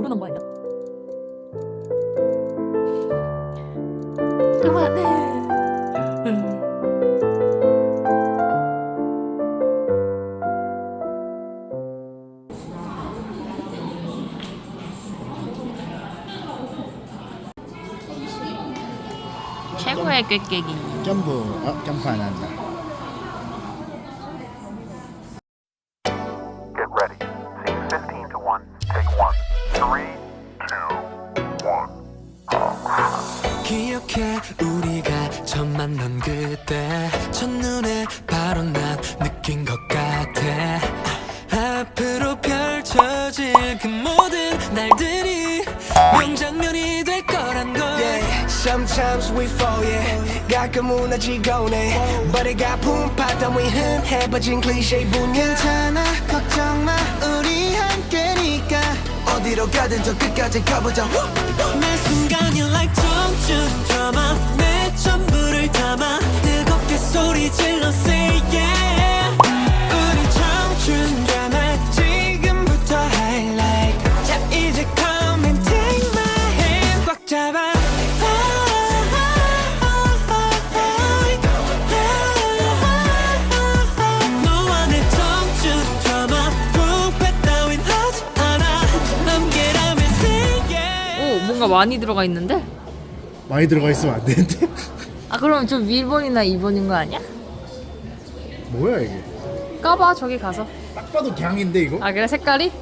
코로나 거 아니야? 그만해. 최고의 꾀깨기. 점프. 점프 안 한다. Get ready. Scene 15 to 1. Take 1. 3, 2, 1. 기억해 우리가 처음 만난 그때 첫눈에 바로 난 느낀 것 같아. 앞으로 펼쳐질 그 모든 날들이 명장면이 될 거란 걸. Sometimes we fall, yeah. 가끔 무너지곤 해. 머리가 품팠던 위 흔해버진 클리셰 분. 괜찮아, 걱정 마. 우리 함께니까. 어디로 가든 저 끝까지 가보자. 매 순간이 like 청춘 드라마. 내 전부를 담아 뜨겁게 소리 질러 say yeah. 우리 청춘 드라마 지금부터 highlight. 자 이제 come and take my hand. 꽉 잡아. 너와 내 청춘 드라마 부패 따윈 하지 않아. 남기라면 say yeah. 오, 뭔가 많이 들어가 있는데? 많이 들어가 있으면 안 되는데? 아, 그럼 좀 1번이나 2번인 거 아니야? 뭐야 이게? 까봐, 저기 가서. 딱 봐도 갱인데 이거? 아, 그래? 색깔이?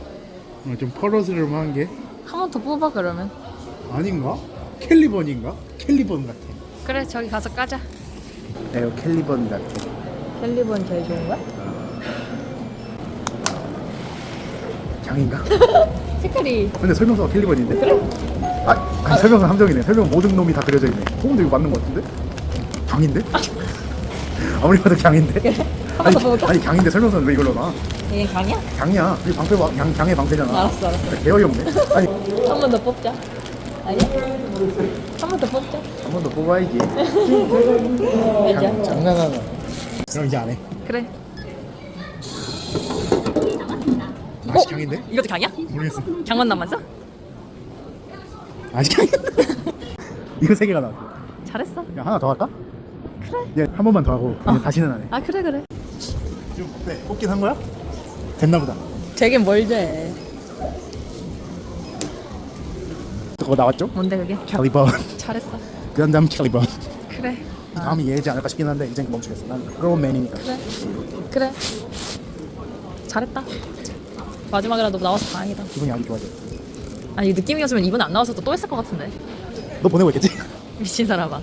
좀 퍼러스름한 게 한 번 더 뽑아, 그러면. 아닌가? 캘리번인가? 캘리번 같아. 그래, 저기 가서 까자. 이거 캘리번 같아. 캘리번 제일 좋은 거야? 갱인가? 색깔이. 근데 설명서가 캘리번인데? 그래? 아니 설명서 함정이네. 설명 모든 놈이 다 그려져 있네. 근데 이거 맞는 거 같은데? 강인데? 아무리 봐도 강인데? 아니 강인데 설명서는 왜 이걸로 놔? 얘 강이야? 강이야. 이 방패 강의 방패잖아. 알았어. 개어이 없네. 아니 한 번 더 뽑자. 아니야? 한 번 더 뽑자. 한 번 더 뽑아야지. 알자. 장난하나. 그럼 이제 안 해. 그래. 아직 강인데? 이것도 강이야? 모르겠어. 강만 남았어? 아직 강인데? 이거 3개가 나왔어. 잘했어. 야 하나 더 할까? 그래. 한 번만 더 하고 이제 다시는 안 해. 아, 그래. 지금 어때? 뽑긴 한 거야? 됐나 보다. 되긴 뭘 돼. 그거 나왔죠? 뭔데 그게? 캘리번. 잘했어. 그 다음 캘리번. 그래. 다음이 얘지 않을까 싶긴 한데 이젠 멈추겠어. 난 그로맨이니까. 그래. 잘했다. 마지막이라도 나와서 다행이다. 기분이 아주 좋아져. 아니, 느낌이었으면 이번에 안 나왔어도 또 했을 것 같은데. 너 보내고 있겠지? 미친 사람아.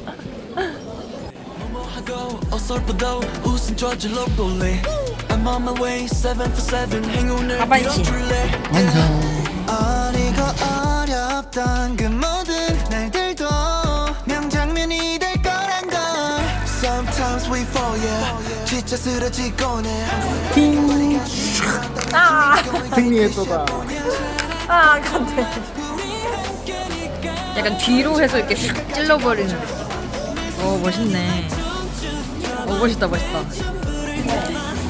하고 어설프도 웃음 저질러 볼래. I'm on my way 7 for 7 행운을 가만히 빌어줄래. 완성. 어리고 어렵던 그 모든 날들도 명장면이 될 거란 걸. Sometimes we fall, yeah. 지쳐 쓰러지곤 해. 승리의 또다. 아, 간대. 약간 뒤로 해서 이렇게 슉 찔러버리는 느낌. 오, 멋있네. 오, 멋있다.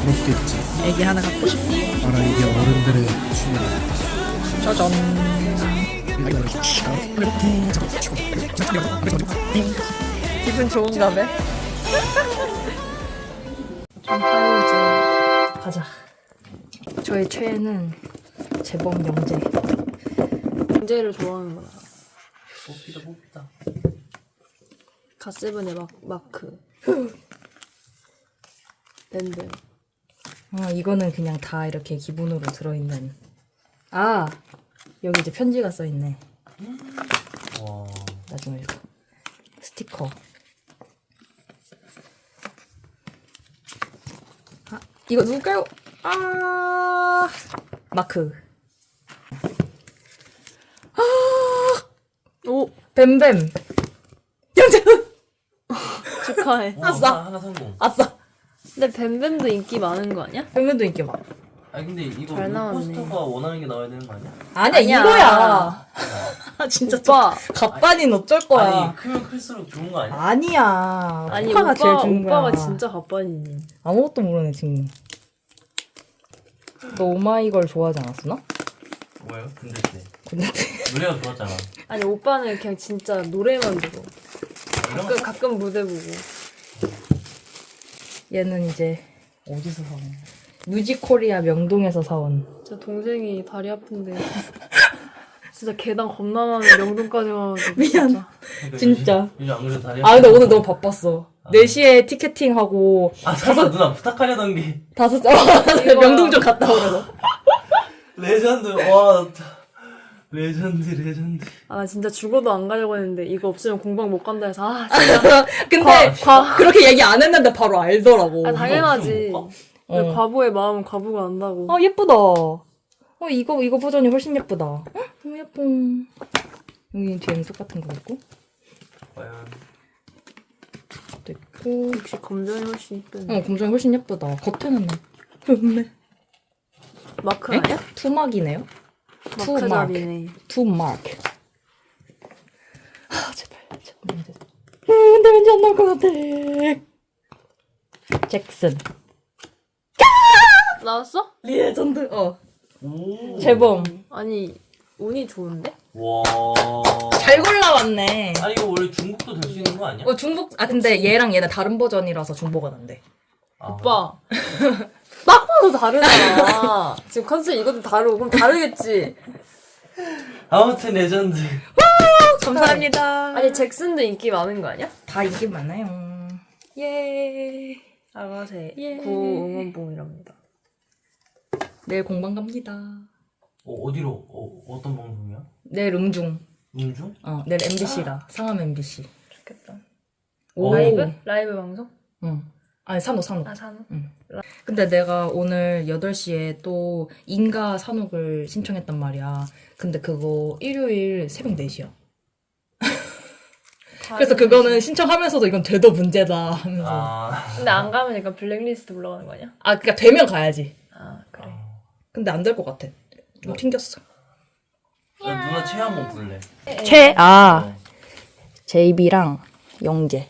그렇겠지. 애기 하나 갖고 싶네. 알아 이게 어른들의 취미다. 짜잔. 기분 좋은가 봐. 좀 하이오즈 가자. 저의 최애는 재범 영재. 영재를 좋아하는 거야. 뽑히다. 갓세븐의 마크. 밴드. 이거는 그냥 다 이렇게 기본으로 들어있는. 아, 여기 이제 편지가 써있네. 나중에 읽어. 스티커. 아, 이거 누굴까요? 아, 마크. 아, 오, 뱀뱀. 영재훈. 축하해. 아싸. 하나 성공. 아싸. 근데 뱀뱀도 인기 많은 거 아니야? 뱀뱀도 인기 많아. 아 근데 이거 잘 나왔네. 포스터가 원하는 게 나와야 되는 거 아니야? 아니야. 이거야. 진짜 오빠. 갑반인 어쩔 거야. 아니 크면 클수록 좋은 거 아니야? 아니야. 아니 오빠가 제일 좋은 거야. 오빠가 진짜 갑반이니. 아무것도 모르네 지금. 너 오마이걸 좋아하지 않았어 나? 뭐예요? 군대 때 군대 때. 노래가 좋았잖아. 아니 오빠는 그냥 진짜 노래만 들어. 이런 거 가끔 무대 보고. 얘는 이제 어디서 사온? 뮤직코리아 명동에서 사온. 저 동생이 다리 아픈데 진짜 계단 겁나 많은 명동까지 와가지고 미안. 진짜. 진짜. 요즘 안 그래도 다리 아 근데 오늘 너무 바빴어. 4시에 티켓팅하고 아 잠깐 누나 부탁하려던 게 5시 명동 좀 갔다 오라고. 레전드. 와 레전드. 아 진짜 죽어도 안 가려고 했는데 이거 없으면 공방 못 간다 해서 아 진짜. 근데 그렇게 얘기 안 했는데 바로 알더라고. 아 당연하지. 못 가? 근데 어. 과보의 마음은 과부가 안다고. 어 예쁘다. 이거 버전이 훨씬 예쁘다. 너무 예뻐. 여기 뒤에는 똑같은 거 있고. 과연 또 있고. 역시 검정이 훨씬 이쁘네. 검정이 훨씬 예쁘다. 겉에는 없네. 마크 아니야? 투막이네요. 마크 잡이네. 투마크. 아 제발. 근데 왠지 안 나올 것 같아. 잭슨. 나왔어? 리에전드. 오. 재범. 아니 운이 좋은데? 와. 잘 골라왔네. 아니 이거 원래 중국도 될 수 있는 거 아니야? 중복. 근데 얘랑 얘는 다른 버전이라서 중복은 안 돼. 아, 오빠 딱 봐도 다르잖아. 지금 컨셉 이것도 다르고 그럼 다르겠지. 아무튼 레전드. 감사합니다. 아니 잭슨도 인기 많은 거 아니야? 다 인기 많아요. 예. 아가새 예. 구 응원봉이랍니다. 내일 공방 갑니다. 어디로? 어떤 방송이야? 내일 음중. 음중? 내일 MBC다. 상암 MBC. 좋겠다. 오. 라이브 방송? 응. 아니 산호. 아 산호. 근데 내가 오늘 8시에 또 인가 산옥을 신청했단 말이야. 근데 그거 일요일 새벽 4시야. 그래서 그거는 신청하면서도 이건 돼도 문제다 하면서. 근데 안 가면 약간 블랙리스트 올라가는 거 아니야? 그러니까 되면 가야지. 아 그래. 근데 안 될 것 같아. 좀 튕겼어. 누나 채 한번 볼래? JB랑 영재.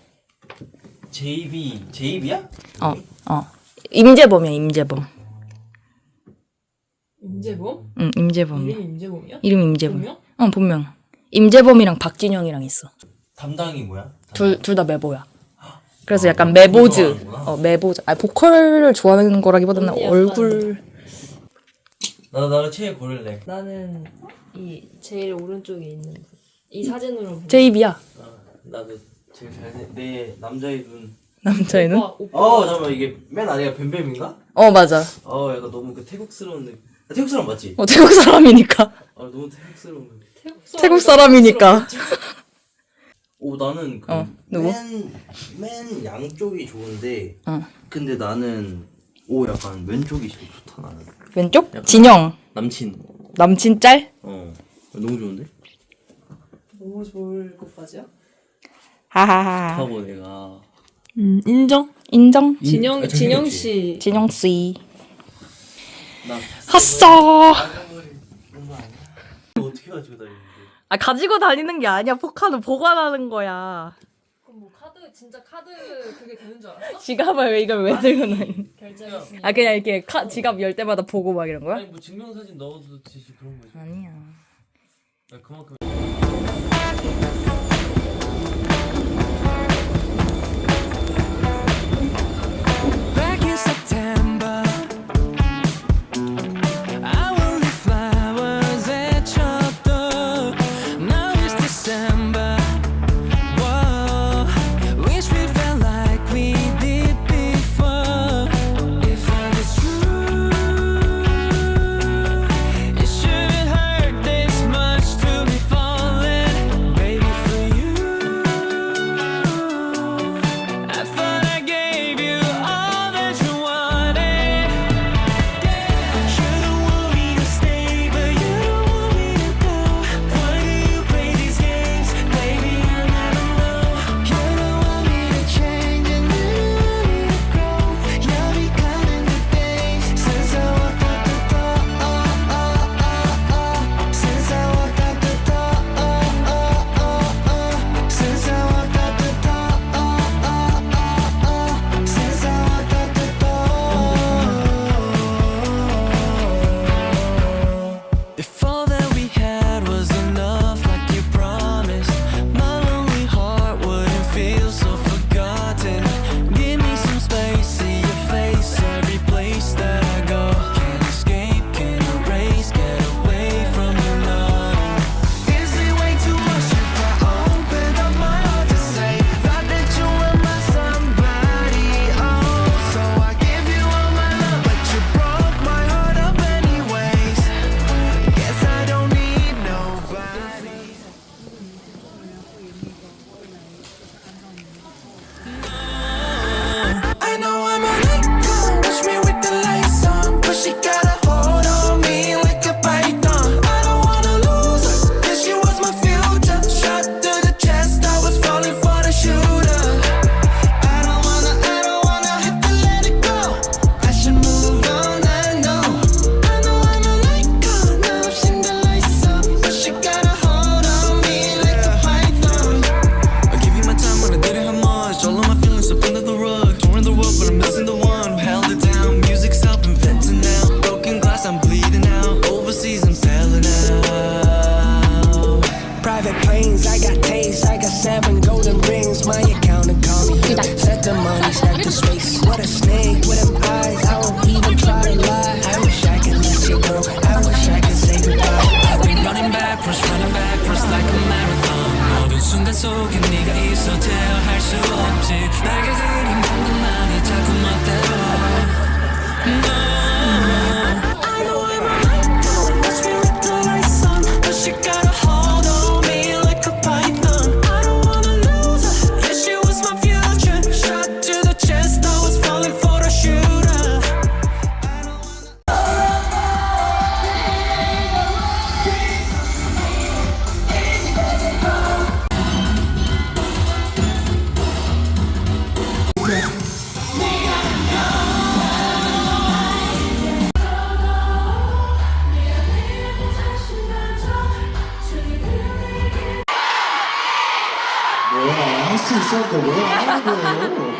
JB야? 임재범이야, 임재범. 임재범? 응, 임재범이야. 이름이 임재범이야? 이름이 임재범. 본명? 본명. 임재범이랑 박진영이랑 있어. 담당이 뭐야? 둘 다 메보야. 그래서 약간 메보즈. 좋아하는구나. 메보즈. 보컬을 좋아하는 거라기보다는 언니 약간- 얼굴. 나도 채 고를래. 나는 이 제일 오른쪽에 있는 이 사진으로 보고. JB야. 나도 제일 내 남자의 눈. 남자애는? 오빠. 잠깐만 이게 맨 아래가 뱀뱀인가? 맞아. 약간 너무 그 태국스러운 느낌. 태국 사람 맞지? 태국 사람이니까. 너무 태국스러운 느낌. 태국 사람이니까. 나는 누구? 맨 양쪽이 좋은데. 응. 근데 나는 약간 왼쪽이 제일 좋다 나는. 왼쪽? 약간- 진영. 남친 짤? 너무 좋은데? 너무 좋을 것까지야? 하하하. 하고 내가 인정. 인정? 진영 씨. 진영 씨. 나 핫싸. 어떻게 가지고 다니는데? 가지고 다니는 게 아니야. 포카는 보관하는 거야. 그럼 뭐 카드 진짜 카드 그게 되는 줄 알았어? 지갑을 왜 이걸 왜 들고 다니? 결제했으니까. 그냥 이렇게 지갑 열 때마다 보고 막 이런 거야? 아니 뭐 증명사진 넣어도 되지 그런 거지. 아니야. 그만큼 Back in September, I will leave flowers at your door. Now it's December. Whoa, wish we felt like we did before. If I was true, it shouldn't hurt this much to be falling. Baby, 같이 있어도 되고. 아이고.